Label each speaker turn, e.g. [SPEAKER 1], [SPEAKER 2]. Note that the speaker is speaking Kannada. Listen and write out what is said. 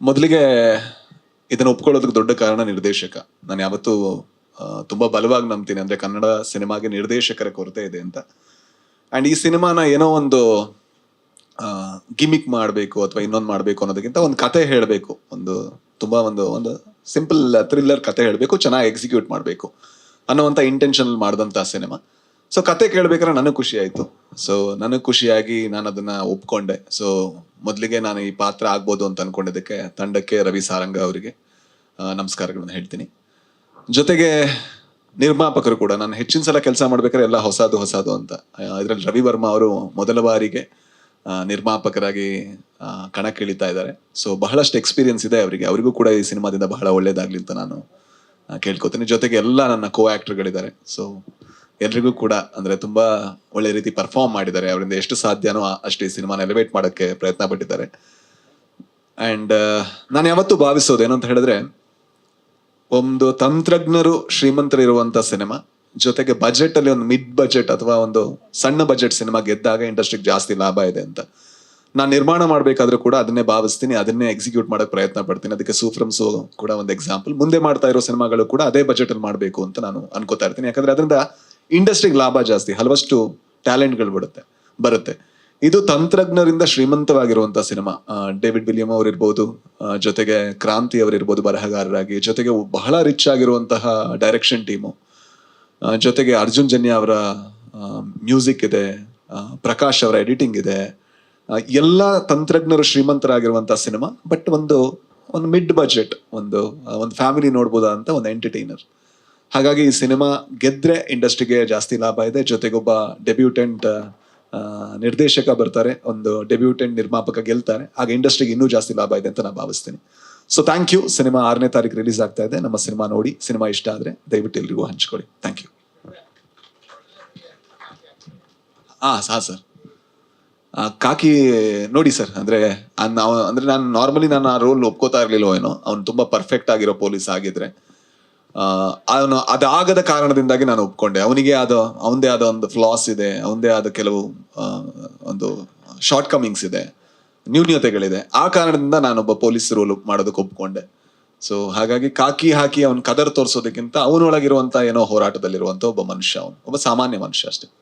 [SPEAKER 1] ಮೊದಲಿಗೆ ಇದನ್ನ ಒಪ್ಕೊಳ್ಳೋದಕ್ಕೆ ದೊಡ್ಡ ಕಾರಣ ನಿರ್ದೇಶಕ. ನಾನು ಯಾವತ್ತೂ ತುಂಬಾ ಬಲವಾಗಿ ನಂಬ್ತೀನಿ, ಅಂದ್ರೆ ಕನ್ನಡ ಸಿನಿಮಾಗೆ ನಿರ್ದೇಶಕರ ಕೊರತೆ ಇದೆ ಅಂತ. ಅಂಡ್ ಈ ಸಿನಿಮಾನ ಏನೋ ಒಂದು ಗಿಮಿಕ್ ಮಾಡಬೇಕು ಅಥವಾ ಇನ್ನೊಂದು ಮಾಡಬೇಕು ಅನ್ನೋದಕ್ಕಿಂತ ಒಂದು ಕತೆ ಹೇಳಬೇಕು, ತುಂಬಾ ಒಂದು ಸಿಂಪಲ್ ಥ್ರಿಲ್ಲರ್ ಕತೆ ಹೇಳಬೇಕು, ಚೆನ್ನಾಗಿ ಎಕ್ಸಿಕ್ಯೂಟ್ ಮಾಡಬೇಕು ಅನ್ನೋವಂಥ ಇಂಟೆನ್ಷನ್ ಮಾಡಿದಂಥ ಸಿನಿಮಾ. ಸೊ ಕತೆ ಕೇಳ್ಬೇಕಾದ್ರೆ ನನಗೆ ಖುಷಿ ಆಯ್ತು. ಸೊ ನನಗೆ ಖುಷಿಯಾಗಿ ನಾನು ಅದನ್ನ ಒಪ್ಕೊಂಡೆ. ಸೊ ಮೊದಲಿಗೆ ನಾನು ಈ ಪಾತ್ರ ಆಗ್ಬೋದು ಅಂತ ಅನ್ಕೊಂಡಿದ್ದಕ್ಕೆ ತಂಡಕ್ಕೆ, ರವಿ ಸಾರಂಗ ಅವರಿಗೆ ನಮಸ್ಕಾರಗಳನ್ನ ಹೇಳ್ತೀನಿ. ಜೊತೆಗೆ ನಿರ್ಮಾಪಕರು ಕೂಡ, ನಾನು ಹೆಚ್ಚಿನ ಸಲ ಕೆಲಸ ಮಾಡ್ಬೇಕಾದ್ರೆ ಎಲ್ಲ ಹೊಸದು ಅಂತ. ಇದರಲ್ಲಿ ರವಿ ವರ್ಮಾ ಅವರು ಮೊದಲ ಬಾರಿಗೆ ನಿರ್ಮಾಪಕರಾಗಿ ಕಣಕ್ಕಿಳಿತಾ ಇದ್ದಾರೆ. ಸೊ ಬಹಳಷ್ಟು ಎಕ್ಸ್ಪೀರಿಯನ್ಸ್ ಇದೆ ಅವರಿಗೆ. ಅವರಿಗೂ ಕೂಡ ಈ ಸಿನಿಮಾದಿಂದ ಬಹಳ ಒಳ್ಳೇದಾಗ್ಲಿ ಅಂತ ನಾನು ಕೇಳ್ಕೊತೀನಿ. ಜೊತೆಗೆ ಎಲ್ಲ ನನ್ನ ಕೋ ಆಕ್ಟರ್ಗಳಿದ್ದಾರೆ. ಸೊ ಎಲ್ರಿಗೂ ಕೂಡ ಅಂದ್ರೆ ತುಂಬಾ ಒಳ್ಳೆ ರೀತಿ ಪರ್ಫಾರ್ಮ್ ಮಾಡಿದ್ದಾರೆ. ಅವರಿಂದ ಎಷ್ಟು ಸಾಧ್ಯನೋ ಅಷ್ಟು ಈ ಸಿನಿಮಾನ ಎಲಿವೇಟ್ ಮಾಡಕ್ಕೆ ಪ್ರಯತ್ನ ಪಟ್ಟಿದ್ದಾರೆ. ಅಂಡ್ ನಾನು ಯಾವತ್ತೂ ಭಾವಿಸೋದು ಏನು ಅಂತ ಹೇಳಿದ್ರೆ, ಒಂದು ತಂತ್ರಜ್ಞರು ಶ್ರೀಮಂತರಿರುವಂತ ಸಿನಿಮಾ ಜೊತೆಗೆ ಬಜೆಟ್ ಅಲ್ಲಿ ಒಂದು ಮಿಡ್ ಬಜೆಟ್ ಅಥವಾ ಒಂದು ಸಣ್ಣ ಬಜೆಟ್ ಸಿನಿಮಾ ಗೆದ್ದಾಗ ಇಂಡಸ್ಟ್ರಿಗೆ ಜಾಸ್ತಿ ಲಾಭ ಇದೆ ಅಂತ ನಾನು ನಿರ್ಮಾಣ ಮಾಡ್ಬೇಕಾದ್ರೂ ಕೂಡ ಅದನ್ನೇ ಭಾವಿಸ್ತೀನಿ, ಅದನ್ನೇ ಎಕ್ಸಿಕ್ಯೂಟ್ ಮಾಡಕ್ ಪ್ರಯತ್ನ ಪಡ್ತೀನಿ. ಅದಕ್ಕೆ ಸೂಫ್ರಮ್ ಸೋ ಕೂಡ ಒಂದು ಎಕ್ಸಾಂಪಲ್. ಮುಂದೆ ಮಾಡ್ತಾ ಇರೋ ಸಿನಿಮಾಗಳು ಕೂಡ ಅದೇ ಬಜೆಟ್ ಅಲ್ಲಿ ಮಾಡಬೇಕು ಅಂತ ನಾನು ಅನ್ಕೋತಾ ಇರ್ತೀನಿ. ಯಾಕಂದ್ರೆ ಅದರಿಂದ ಇಂಡಸ್ಟ್ರಿಗೆ ಲಾಭ ಜಾಸ್ತಿ, ಹಲವಷ್ಟು ಟ್ಯಾಲೆಂಟ್ಗಳು ಬರುತ್ತೆ. ಇದು ತಂತ್ರಜ್ಞರಿಂದ ಶ್ರೀಮಂತವಾಗಿರುವಂತ ಸಿನಿಮಾ. ಡೇವಿಡ್ ವಿಲಿಯಂ ಅವರಿರ್ಬೋದು, ಜೊತೆಗೆ ಕ್ರಾಂತಿ ಅವರಿರ್ಬೋದು ಬರಹಗಾರರಾಗಿ, ಜೊತೆಗೆ ಬಹಳ ರಿಚ್ ಆಗಿರುವಂತಹ ಡೈರೆಕ್ಷನ್ ಟೀಮು, ಜೊತೆಗೆ ಅರ್ಜುನ್ ಜನ್ಯ ಅವರ ಮ್ಯೂಸಿಕ್ ಇದೆ, ಪ್ರಕಾಶ್ ಅವರ ಎಡಿಟಿಂಗ್ ಇದೆ. ಎಲ್ಲ ತಂತ್ರಜ್ಞರು ಶ್ರೀಮಂತರಾಗಿರುವಂತಹ ಸಿನಿಮಾ. ಬಟ್ ಒಂದು ಮಿಡ್ ಬಜೆಟ್, ಒಂದು ಫ್ಯಾಮಿಲಿ ನೋಡ್ಬೋದಾ ಅಂತ ಒಂದು ಎಂಟರ್ಟೈನರ್. ಹಾಗಾಗಿ ಈ ಸಿನಿಮಾ ಗೆದ್ರೆ ಇಂಡಸ್ಟ್ರಿಗೆ ಜಾಸ್ತಿ ಲಾಭ ಇದೆ. ಜೊತೆಗೊಬ್ಬ ಡೆಬ್ಯೂಟೆಂಟ್ ನಿರ್ದೇಶಕ ಬರ್ತಾರೆ, ಒಂದು ಡೆಬ್ಯೂಟೆಂಟ್ ನಿರ್ಮಾಪಕ ಗೆಲ್ತಾರೆ, ಆಗ ಇಂಡಸ್ಟ್ರಿಗೆ ಇನ್ನೂ ಜಾಸ್ತಿ ಲಾಭ ಇದೆ ಅಂತ ನಾನು ಭಾವಿಸ್ತೀನಿ. So thank you. ಸಿನಿಮಾ 6ನೇ ತಾರೀಕು ರಿಲೀಸ್ ಆಗ್ತಾ ಇದೆ. ನಮ್ಮ ಸಿನಿಮಾ ನೋಡಿ, ಸಿನಿಮಾ ಇಷ್ಟ ಆದ್ರೆ ದಯವಿಟ್ಟು ಎಲ್ರಿಗೂ ಹಂಚ್ಕೊಳ್ಳಿ. Thank you. ಸರ್ ಕಾಕಿ ನೋಡಿ ಸರ್, ಅಂದ್ರೆ ನಾನು ನಾರ್ಮಲಿ ನಾನು ಆ ರೋಲ್ ಒಪ್ಕೋತಾ ಇರ್ಲಿಲ್ಲ ಏನೋ. ಅವ್ನು ತುಂಬಾ ಪರ್ಫೆಕ್ಟ್ ಆಗಿರೋ ಪೊಲೀಸ್ ಆಗಿದ್ರೆ, ಅವನು ಅದಾಗದ ಕಾರಣದಿಂದಾಗಿ ನಾನು ಒಪ್ಕೊಂಡೆ. ಅವನದೇ ಆದ ಒಂದು ಫ್ಲಾಸ್ ಇದೆ, ಅವನದೇ ಆದ ಕೆಲವು ಒಂದು ಶಾರ್ಟ್ ಕಮಿಂಗ್ಸ್ ಇದೆ, ನ್ಯೂನ್ಯತೆಗಳಿದೆ. ಆ ಕಾರಣದಿಂದ ನಾನೊಬ್ಬ ಪೊಲೀಸ್ ರೋಲ್ ಮಾಡೋದಕ್ಕೆ ಒಪ್ಕೊಂಡೆ. ಸೊ ಹಾಗಾಗಿ ಕಾಕಿ ಹಾಕಿ ಅವ್ನ ಕದರ್ ತೋರಿಸೋದಕ್ಕಿಂತ ಅವನೊಳಗಿರುವಂತ ಏನೋ ಹೋರಾಟದಲ್ಲಿರುವಂತ ಒಬ್ಬ ಮನುಷ್ಯ, ಒಬ್ಬ ಸಾಮಾನ್ಯ ಮನುಷ್ಯ ಅಷ್ಟೇ.